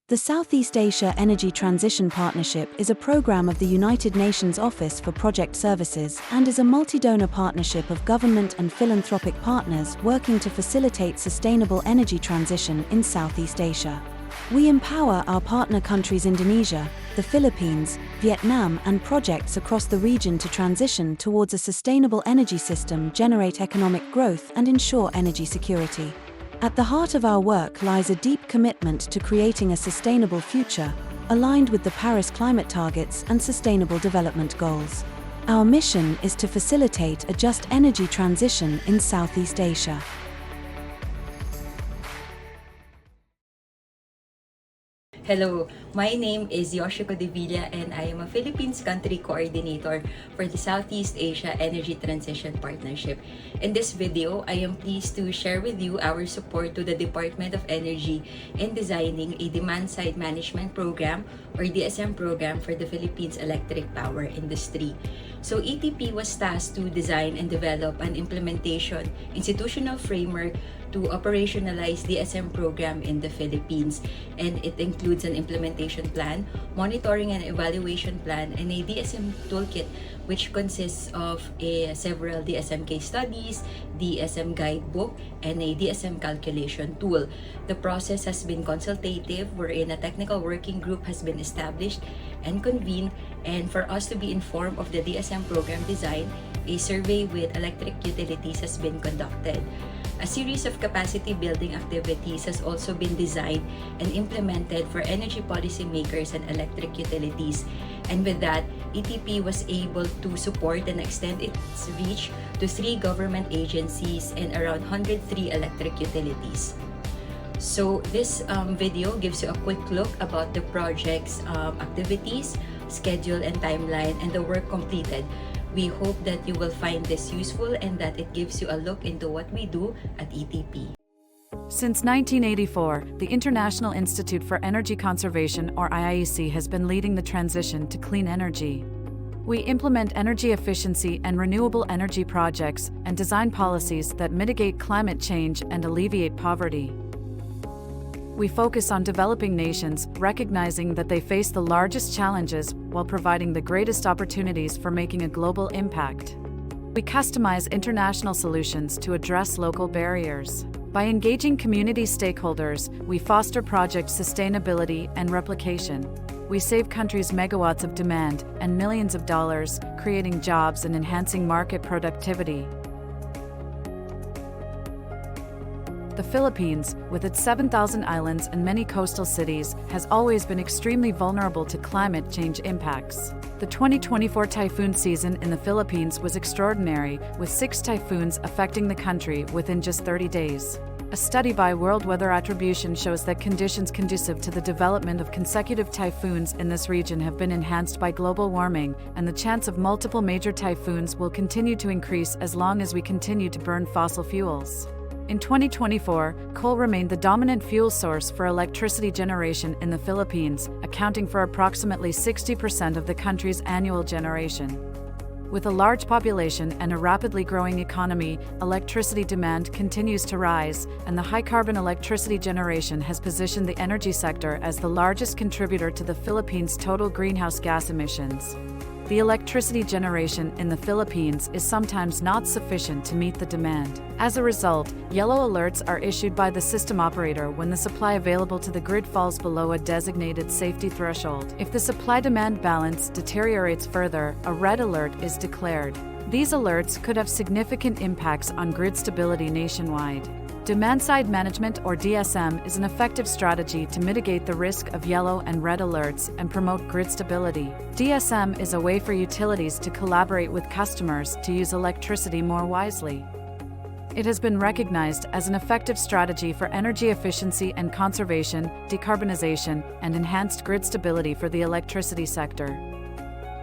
The Southeast Asia Energy Transition Partnership is a program of the United Nations Office for Project Services and is a multi-donor partnership of government and philanthropic partners working to facilitate sustainable energy transition in Southeast Asia. We empower our partner countries Indonesia, the Philippines, Vietnam, and projects across the region to transition towards a sustainable energy system, generate economic growth, and ensure energy security. At the heart of our work lies a deep commitment to creating a sustainable future, aligned with the Paris climate targets and Sustainable Development Goals. Our mission is to facilitate a just energy transition in Southeast Asia. Hello, my name is Yoshiko and I am a Philippines Country Coordinator for the Southeast Asia Energy Transition Partnership. In this video, I am pleased to share with you our support to the Department of Energy in designing a Demand-Side Management Program or DSM program for the Philippines electric power industry. So ETP was tasked to design and develop an implementation institutional framework to operationalize DSM program in the Philippines, and it includes an implementation plan, monitoring and evaluation plan, and a DSM toolkit which consists of several DSM case studies, DSM guidebook, and a DSM calculation tool. The process has been consultative, wherein a technical working group has been established and convened, and for us to be informed of the DSM program design, a survey with electric utilities has been conducted. A series of capacity building activities has also been designed and implemented for energy policymakers and electric utilities. And with that, ETP was able to support and extend its reach to 3 government agencies and around 103 electric utilities. So this video gives you a quick look about the project's activities, schedule and timeline, and the work completed. We hope that you will find this useful and that it gives you a look into what we do at ETP. Since 1984, the International Institute for Energy Conservation, or IIEC, has been leading the transition to clean energy. We implement energy efficiency and renewable energy projects and design policies that mitigate climate change and alleviate poverty. We focus on developing nations, recognizing that they face the largest challenges while providing the greatest opportunities for making a global impact. We customize international solutions to address local barriers. By engaging community stakeholders, we foster project sustainability and replication. We save countries megawatts of demand and millions of dollars, creating jobs and enhancing market productivity. The Philippines, with its 7,000 islands and many coastal cities, has always been extremely vulnerable to climate change impacts. The 2024 typhoon season in the Philippines was extraordinary, with 6 typhoons affecting the country within just 30 days. A study by World Weather Attribution shows that conditions conducive to the development of consecutive typhoons in this region have been enhanced by global warming, and the chance of multiple major typhoons will continue to increase as long as we continue to burn fossil fuels. In 2024, coal remained the dominant fuel source for electricity generation in the Philippines, accounting for approximately 60% of the country's annual generation. With a large population and a rapidly growing economy, electricity demand continues to rise, and the high-carbon electricity generation has positioned the energy sector as the largest contributor to the Philippines' total greenhouse gas emissions. The electricity generation in the Philippines is sometimes not sufficient to meet the demand. As a result, yellow alerts are issued by the system operator when the supply available to the grid falls below a designated safety threshold. If the supply-demand balance deteriorates further, a red alert is declared. These alerts could have significant impacts on grid stability nationwide. Demand-side management, or DSM, is an effective strategy to mitigate the risk of yellow and red alerts and promote grid stability. DSM is a way for utilities to collaborate with customers to use electricity more wisely. It has been recognized as an effective strategy for energy efficiency and conservation, decarbonization, and enhanced grid stability for the electricity sector.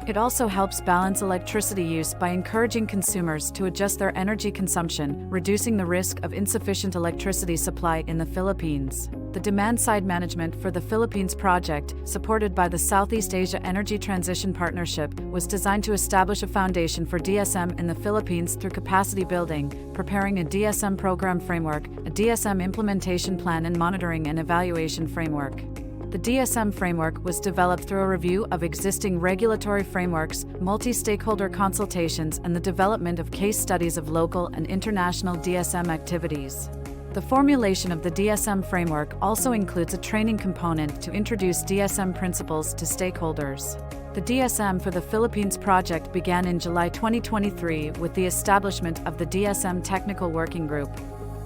It also helps balance electricity use by encouraging consumers to adjust their energy consumption, reducing the risk of insufficient electricity supply in the Philippines. The demand-side management for the Philippines project, supported by the Southeast Asia Energy Transition Partnership, was designed to establish a foundation for DSM in the Philippines through capacity building, preparing a DSM program framework, a DSM implementation plan, and monitoring and evaluation framework. The DSM framework was developed through a review of existing regulatory frameworks, multi-stakeholder consultations, and the development of case studies of local and international DSM activities. The formulation of the DSM framework also includes a training component to introduce DSM principles to stakeholders. The DSM for the Philippines project began in July 2023 with the establishment of the DSM Technical Working Group.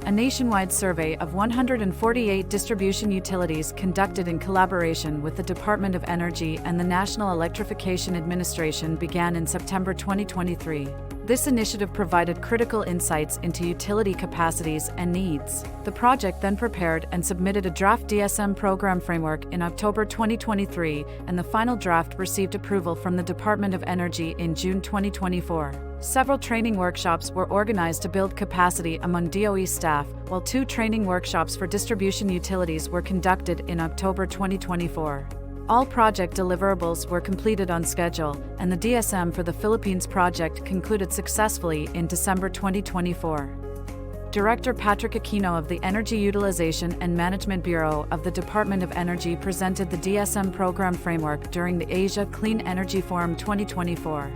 A nationwide survey of 148 distribution utilities conducted in collaboration with the Department of Energy and the National Electrification Administration began in September 2023. This initiative provided critical insights into utility capacities and needs. The project then prepared and submitted a draft DSM program framework in October 2023, and the final draft received approval from the Department of Energy in June 2024. Several training workshops were organized to build capacity among DOE staff, while 2 training workshops for distribution utilities were conducted in October 2024. All project deliverables were completed on schedule, and the DSM for the Philippines project concluded successfully in December 2024. Director Patrick Aquino of the Energy Utilization and Management Bureau of the Department of Energy presented the DSM program framework during the Asia Clean Energy Forum 2024.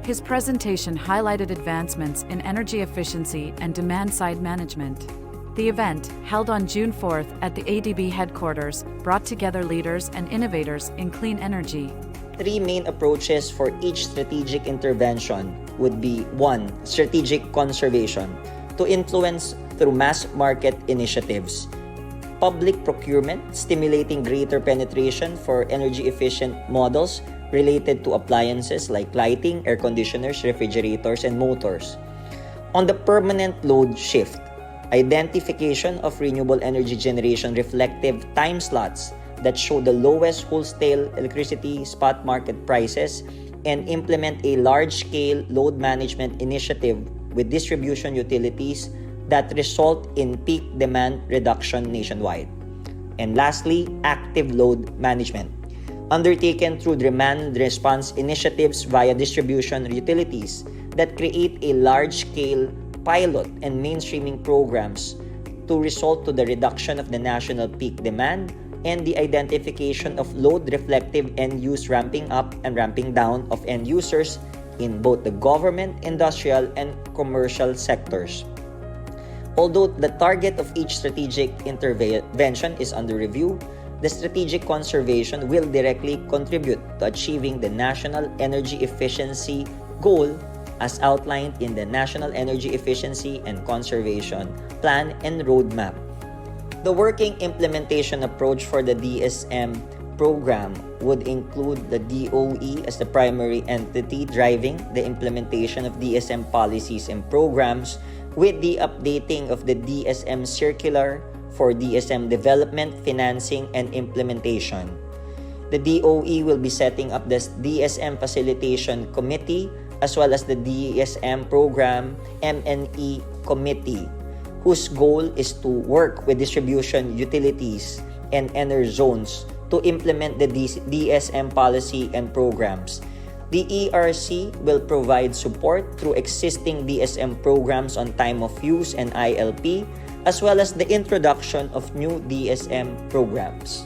His presentation highlighted advancements in energy efficiency and demand-side management. The event, held on June 4th at the ADB headquarters, brought together leaders and innovators in clean energy. 3 main approaches for each strategic intervention would be 1. Strategic conservation, to influence through mass market initiatives. Public procurement, stimulating greater penetration for energy-efficient models related to appliances like lighting, air conditioners, refrigerators, and motors. On the permanent load shift, identification of renewable energy generation reflective time slots that show the lowest wholesale electricity spot market prices, and implement a large-scale load management initiative with distribution utilities that result in peak demand reduction nationwide. And lastly, active load management, undertaken through demand response initiatives via distribution utilities that create a large-scale pilot and mainstreaming programs to result to the reduction of the national peak demand and the identification of load-reflective end-use ramping up and ramping down of end users in both the government, industrial, and commercial sectors. Although the target of each strategic intervention is under review, the strategic conservation will directly contribute to achieving the national energy efficiency goal as outlined in the National Energy Efficiency and Conservation Plan and Roadmap. The working implementation approach for the DSM program would include the DOE as the primary entity driving the implementation of DSM policies and programs, with the updating of the DSM circular for DSM development, financing, and implementation. The DOE will be setting up the DSM Facilitation Committee as well as the DSM Program M&E Committee, whose goal is to work with distribution utilities and energy zones to implement the DSM policy and programs. The ERC will provide support through existing DSM programs on time of use and ILP, as well as the introduction of new DSM programs.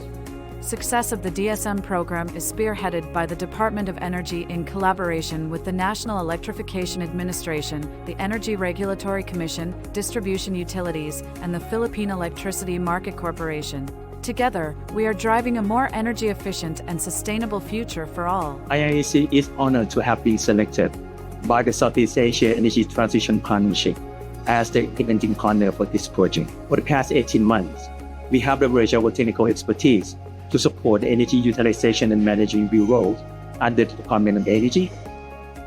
Success of the DSM program is spearheaded by the Department of Energy in collaboration with the National Electrification Administration, the Energy Regulatory Commission, Distribution Utilities, and the Philippine Electricity Market Corporation. Together, we are driving a more energy-efficient and sustainable future for all. IIEC is honored to have been selected by the Southeast Asia Energy Transition Partnership as the implementing partner for this project. For the past 18 months, we have leveraged our technical expertise to support the Energy Utilization and Management Bureau under the Department of Energy.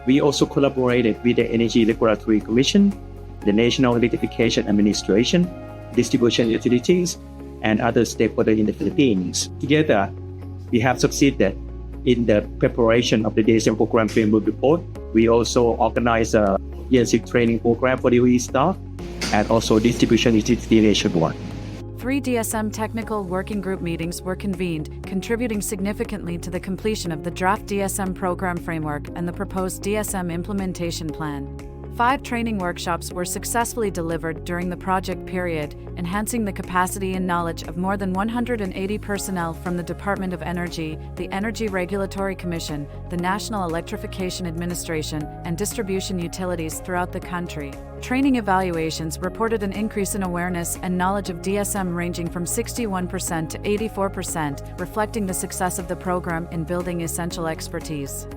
We also collaborated with the Energy Regulatory Commission, the National Electrification Administration, distribution utilities, and other stakeholders in the Philippines. Together, we have succeeded in the preparation of the DSM program framework report. We also organized a year-long training program for the DOE staff and also distribution utility nationwide. 3 DSM technical working group meetings were convened, contributing significantly to the completion of the draft DSM program framework and the proposed DSM implementation plan. 5 training workshops were successfully delivered during the project period, enhancing the capacity and knowledge of more than 180 personnel from the Department of Energy, the Energy Regulatory Commission, the National Electrification Administration, and distribution utilities throughout the country. Training evaluations reported an increase in awareness and knowledge of DSM ranging from 61% to 84%, reflecting the success of the program in building essential expertise.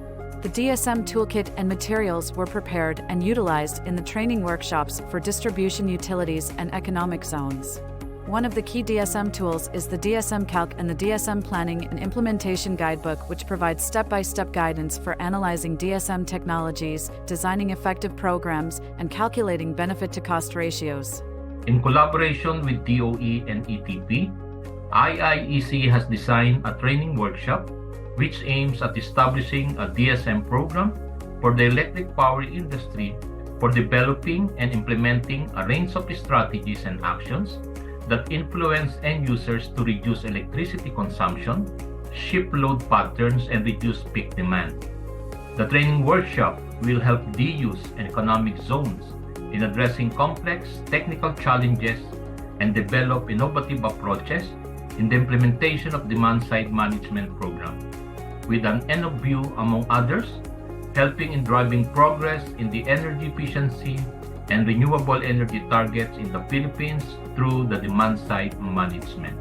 The DSM toolkit and materials were prepared and utilized in the training workshops for distribution utilities and economic zones. One of the key DSM tools is the DSM Calc and the DSM Planning and Implementation Guidebook, which provides step-by-step guidance for analyzing DSM technologies, designing effective programs, and calculating benefit-to-cost ratios. In collaboration with DOE and ETP, IIEC has designed a training workshop which aims at establishing a DSM program for the electric power industry for developing and implementing a range of strategies and actions that influence end users to reduce electricity consumption, shift load patterns, and reduce peak demand. The training workshop will help DUs and economic zones in addressing complex technical challenges and develop innovative approaches in the implementation of demand-side management program, with an end of view, among others, helping in driving progress in the energy efficiency and renewable energy targets in the Philippines through the demand-side management.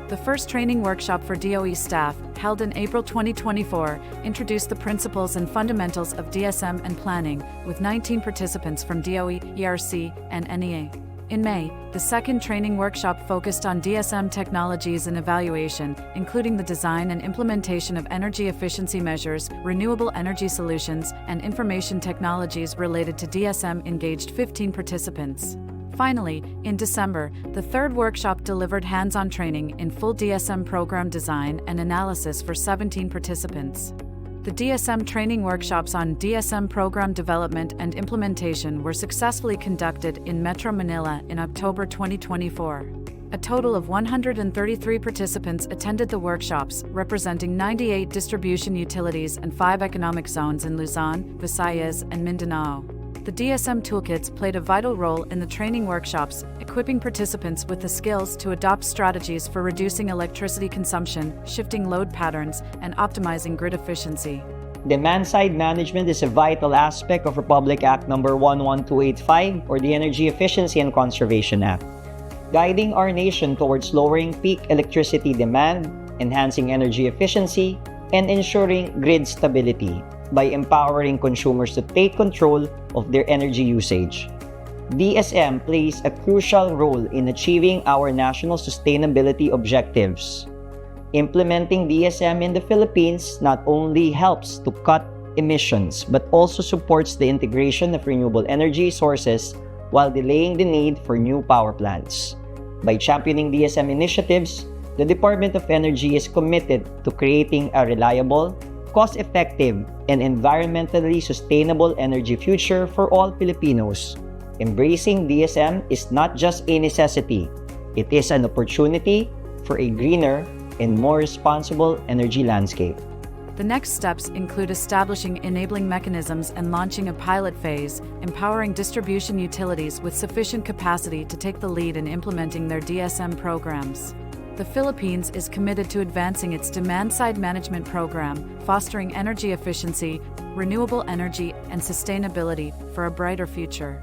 The first training workshop for DOE staff, held in April 2024, introduced the principles and fundamentals of DSM and planning, with 19 participants from DOE, ERC, and NEA. In May, the second training workshop focused on DSM technologies and evaluation, including the design and implementation of energy efficiency measures, renewable energy solutions, and information technologies related to DSM engaged 15 participants. Finally, in December, the third workshop delivered hands-on training in full DSM program design and analysis for 17 participants. The DSM training workshops on DSM program development and implementation were successfully conducted in Metro Manila in October 2024. A total of 133 participants attended the workshops, representing 98 distribution utilities and 5 economic zones in Luzon, Visayas, and Mindanao. The DSM toolkits played a vital role in the training workshops, equipping participants with the skills to adopt strategies for reducing electricity consumption, shifting load patterns, and optimizing grid efficiency. Demand-side management is a vital aspect of Republic Act No. 11285, or the Energy Efficiency and Conservation Act, guiding our nation towards lowering peak electricity demand, enhancing energy efficiency, and ensuring grid stability by empowering consumers to take control of their energy usage. DSM plays a crucial role in achieving our national sustainability objectives. Implementing DSM in the Philippines not only helps to cut emissions but also supports the integration of renewable energy sources while delaying the need for new power plants. By championing DSM initiatives, the Department of Energy is committed to creating a reliable, cost-effective, and environmentally sustainable energy future for all Filipinos. Embracing DSM is not just a necessity, it is an opportunity for a greener and more responsible energy landscape. The next steps include establishing enabling mechanisms and launching a pilot phase, empowering distribution utilities with sufficient capacity to take the lead in implementing their DSM programs. The Philippines is committed to advancing its demand-side management program, fostering energy efficiency, renewable energy, and sustainability for a brighter future.